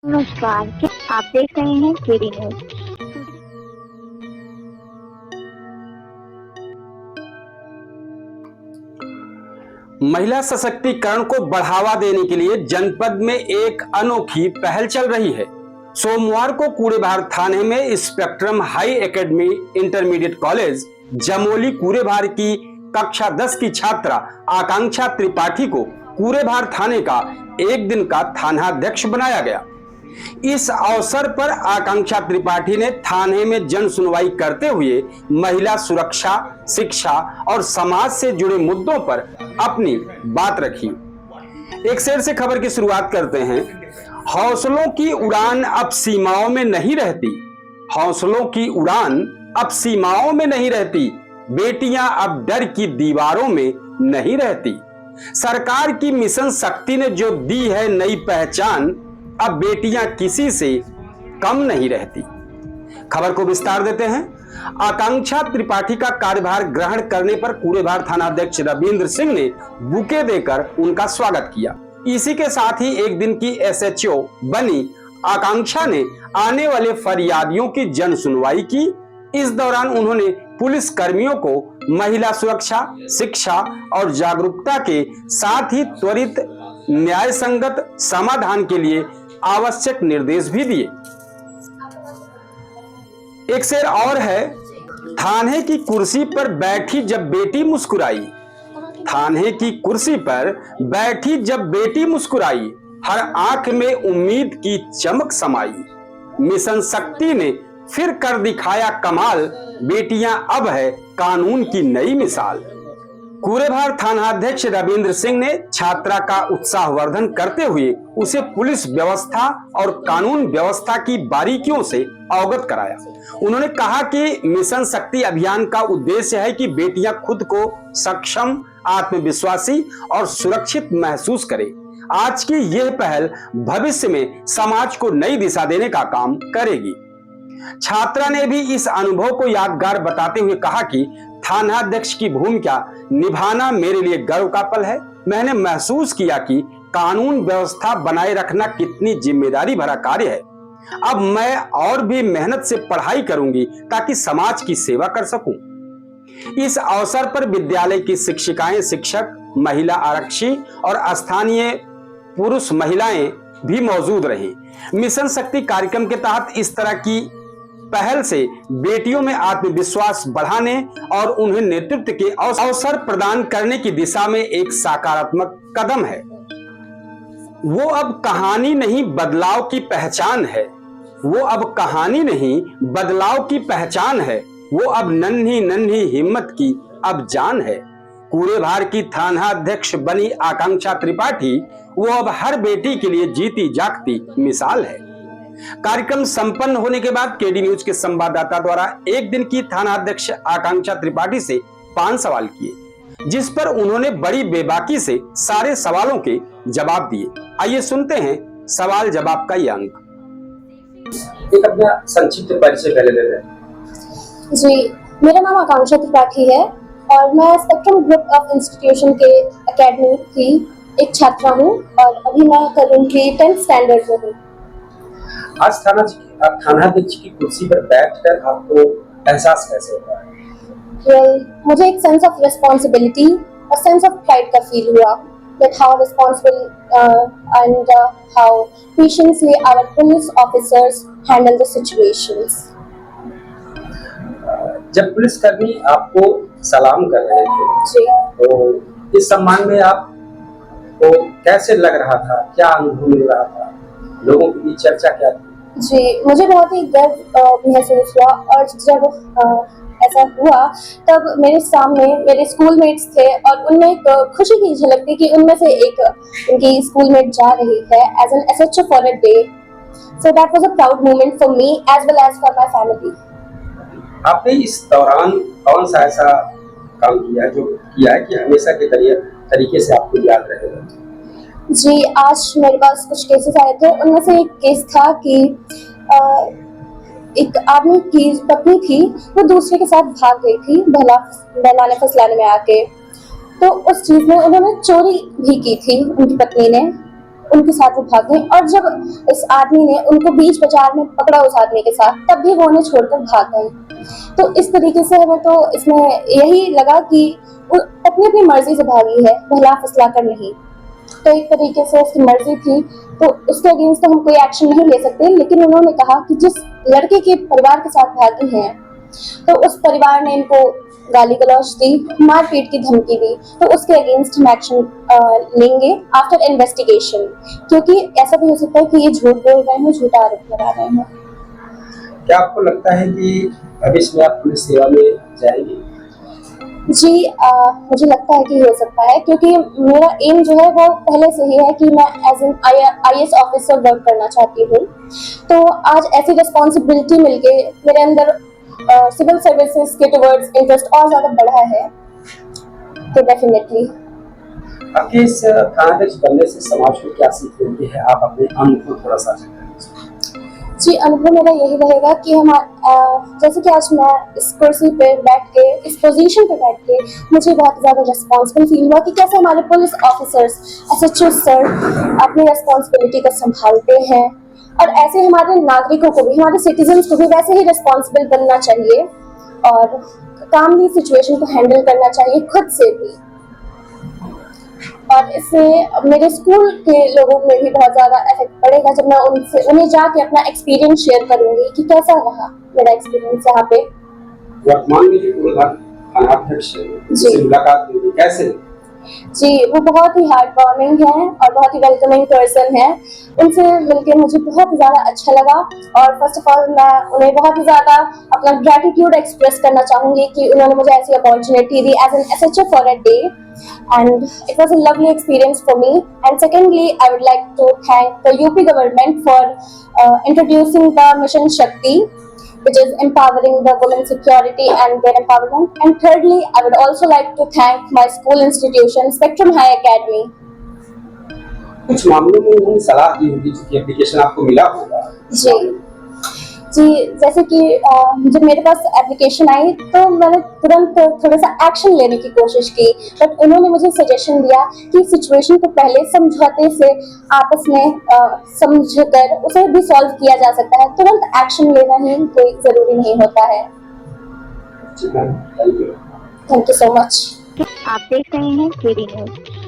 नमस्कार, आप देख रहे हैं केडी न्यूज। महिला सशक्तिकरण को बढ़ावा देने के लिए जनपद में एक अनोखी पहल चल रही है। सोमवार को कूड़ेभार थाने में spectrum high academy intermediate college Jamoli Kudebhar की कक्षा 10 की छात्रा आकांक्षा त्रिपाठी को कूड़ेभार थाने का एक दिन का थानाध्यक्ष बनाया गया। इस अवसर पर आकांक्षा त्रिपाठी ने थाने में जन सुनवाई करते हुए महिला सुरक्षा, शिक्षा और समाज से जुड़े मुद्दों पर अपनी बात रखी। एक शेर से खबर की शुरुआत करते हैं। हौसलों की उड़ान अब सीमाओं में नहीं रहती, हौसलों की उड़ान अब सीमाओं में नहीं रहती, बेटियां अब डर की दीवारों में नहीं रहती। सरकार की मिशन शक्ति ने जो दी है नई पहचान, अब बेटियां किसी से कम नहीं रहती। खबर को विस्तार देते हैं। आकांक्षा त्रिपाठी का कार्यभार ग्रहण करने पर कूड़ेभार थानाध्यक्ष रविंद्र सिंह ने बुके देकर उनका स्वागत किया। इसी के साथ ही एक दिन की एसएचओ बनी आकांक्षा ने आने वाले फरियादियों की जन सुनवाई की। इस दौरान उन्होंने पुलिस कर्मियों को महिला सुरक्षा, शिक्षा और जागरूकता के साथ ही त्वरित न्याय संगत समाधान के लिए आवश्यक निर्देश भी दिए। एक शेर और है। थाने की कुर्सी पर बैठी जब बेटी मुस्कुराई, थाने की कुर्सी पर बैठी जब बेटी मुस्कुराई, हर आंख में उम्मीद की चमक समाई। मिशन शक्ति ने फिर कर दिखाया कमाल, बेटियां अब है कानून की नई मिसाल। कूड़ेभार थानाध्यक्ष रविंद्र सिंह ने छात्रा का उत्साहवर्धन करते हुए उसे पुलिस व्यवस्था और कानून व्यवस्था की बारीकियों से अवगत कराया। उन्होंने कहा कि मिशन शक्ति अभियान का उद्देश्य है कि बेटियां खुद को सक्षम, आत्मविश्वासी और सुरक्षित महसूस करें। आज की यह पहल भविष्य में समाज को नई दिशा देने का काम करेगी। छात्रा ने भी इस अनुभव को यादगार बताते हुए कहा कि थानाध्यक्ष की भूमिका निभाना मेरे लिए गर्व का पल है। मैंने महसूस किया कि कानून व्यवस्था बनाए रखना कितनी जिम्मेदारी भरा कार्य है। अब मैं और भी मेहनत से पढ़ाई करूंगी ताकि समाज की सेवा कर सकूं। इस अवसर पर विद्यालय की शिक्षिकाएं, शिक्षक, महिला आरक्षी और स्थानीय पुरुष महिलाएं भी मौजूद रही। मिशन शक्ति कार्यक्रम के तहत इस तरह की पहल से बेटियों में आत्मविश्वास बढ़ाने और उन्हें नेतृत्व के अवसर प्रदान करने की दिशा में एक सकारात्मक कदम है। वो अब कहानी नहीं बदलाव की पहचान है, वो अब कहानी नहीं बदलाव की पहचान है, वो अब नन्ही नन्ही हिम्मत की अब जान है। कूड़ेभार की थानाध्यक्ष बनी आकांक्षा त्रिपाठी वो अब हर बेटी के लिए जीती जागती मिसाल है। कार्यक्रम संपन्न होने के बाद केडी न्यूज के संवाददाता द्वारा एक दिन की थानाध्यक्ष आकांक्षा त्रिपाठी से 5 सवाल किए, जिस पर उन्होंने बड़ी बेबाकी से सारे सवालों के जवाब दिए। आइए सुनते हैं सवाल जवाब का ये अंक। एक अपना संक्षिप्त परिचय पहले ले लें। जी, मेरा नाम आकांक्षा त्रिपाठी है और मैं स्पेक्ट्रम ग्रुप ऑफ इंस्टीट्यूशन के एकेडमी की एक छात्रा हूँ और अभी मैं करंटली 10th स्टैंडर्ड में हूँ। आज थानाध्यक्ष की कुर्सी पर बैठकर आपको एहसास कैसे होता है? मुझे एक सेंस ऑफ रिस्पॉन्सिबिलिटी और सेंस ऑफ प्राइड का फील हुआ that how responsible and how patiently our police officers handle the situations. जब पुलिसकर्मी आपको सलाम कर रहे थे तो इस सम्मान में आपको कैसे लग रहा था, क्या अनुभव मिल रहा था, लोगों के बीच चर्चा क्या थी? जी, मुझे बहुत ही गर्व महसूस हुआ और जब ऐसा हुआ तब मेरे सामने मेरे स्कूलमेट्स थे और उनमें एक खुशी की झलक थी कि उनमें से एक उनकी स्कूलमेट जा रही है as an SHO for a day. So that was a proud moment for me as well as for my family. आपने इस दौरान कौन सा ऐसा काम किया कि हमेशा के तरीके से आपको याद रहेगा? जी, आज मेरे पास कुछ केसेस आए थे। उनमें से एक केस था कि एक आदमी की पत्नी थी, वो दूसरे के साथ भाग गई थी बहलाने फुसलाने में आके। तो उस चीज में उन्होंने चोरी भी की थी उनकी पत्नी ने। उनके साथ वो भाग गए, और जब इस आदमी ने उनको बीच बाजार में पकड़ा उस आदमी के साथ, तब भी वो उन्हें छोड़कर भाग गए। तो इस तरीके से हमें तो इसमें यही लगा कि वो अपनी अपनी मर्जी से भागी है, बहला फुसला कर नहीं। तो एक तरीके से उसकी मर्जी थी, तो उसके अगेंस्ट तो हम कोई एक्शन नहीं ले सकते, लेकिन उन्होंने कहा कि जिस लड़के के परिवार के साथ भागी हैं, तो उस परिवार ने इनको गाली गलौज दी, मारपीट की धमकी दी, तो उसके अगेंस्ट हम एक्शन लेंगे आफ्टर इन्वेस्टिगेशन, क्योंकि ऐसा भी हो सकता है कि ये झूठ बोल रहे हैं, झूठा आरोप लगा रहे हैं। क्या आपको लगता है कि भविष्य में आप पुलिस सेवा में जाएंगी? जी, मुझे लगता है कि हो सकता है, क्योंकि मेरा एम जो है वो पहले से ही है कि मैं as an IAS officer work करना चाहती हूँ। तो आज ऐसी रिस्पॉन्सिबिलिटी मिलके मेरे अंदर सिविल सर्विसेज के टुवर्ड्स इंटरेस्ट और ज़्यादा बढ़ा है, तो डेफिनेटली। आपके इस थानाध्यक्ष बनने से समाज को क्या सीख मिलती है? आप अपने अनुभव थोड़ा सा करें। जी, अनुभव मेरा यही रहेगा कि हम जैसे कि आज मैं इस कुर्सी पे बैठ के, इस पोजीशन पे बैठ के, मुझे बहुत ज़्यादा रिस्पॉन्सिबल फील हुआ कि कैसे हमारे पुलिस ऑफिसर्स, SHO सर अपनी रिस्पॉन्सिबिलिटी को संभालते हैं, और ऐसे हमारे नागरिकों को भी, हमारे सिटीजन्स को भी वैसे ही रिस्पॉन्सिबल बनना चाहिए और कामली सिचुएशन को हैंडल करना चाहिए खुद से भी। और इससे मेरे स्कूल के लोगों में भी बहुत ज़्यादा इफेक्ट पड़ेगा जब मैं उन्हें जाके अपना एक्सपीरियंस शेयर करूंगी कि कैसा रहा मेरा एक्सपीरियंस यहाँ पे। वर्तमान में जो थानाध्यक्ष से मुलाकात हुई, कैसे? जी, वो बहुत ही हार्ट वार्मिंग है और बहुत ही वेलकमिंग पर्सन है। उनसे मिलकर मुझे बहुत ज़्यादा अच्छा लगा, और फर्स्ट ऑफ ऑल मैं उन्हें बहुत ही ज़्यादा अपना ग्रैटिट्यूड एक्सप्रेस करना चाहूँगी कि उन्होंने मुझे ऐसी अपॉर्चुनिटी दी as an SHO for a day, and it was a lovely experience for me. And secondly, I would like to thank the UP government for introducing the Mission Shakti, which is empowering the women's security and their empowerment. And thirdly, I would also like to thank my school institution, Spectrum High Academy. कुछ मामलों में उन्होंने सलाह दी होगी, जो application आपको मिला होगा। जी, जैसे कि जब मेरे पास एप्लीकेशन आई तो मैंने तुरंत थोड़ा सा एक्शन लेने की कोशिश की, बट उन्होंने मुझे सजेशन दिया कि सिचुएशन को पहले समझौते से आपस में समझकर उसे भी सॉल्व किया जा सकता है, तुरंत एक्शन लेना ही कोई ज़रूरी नहीं होता है। Thank you so much. आप देख रहे हैं KD न्यूज़।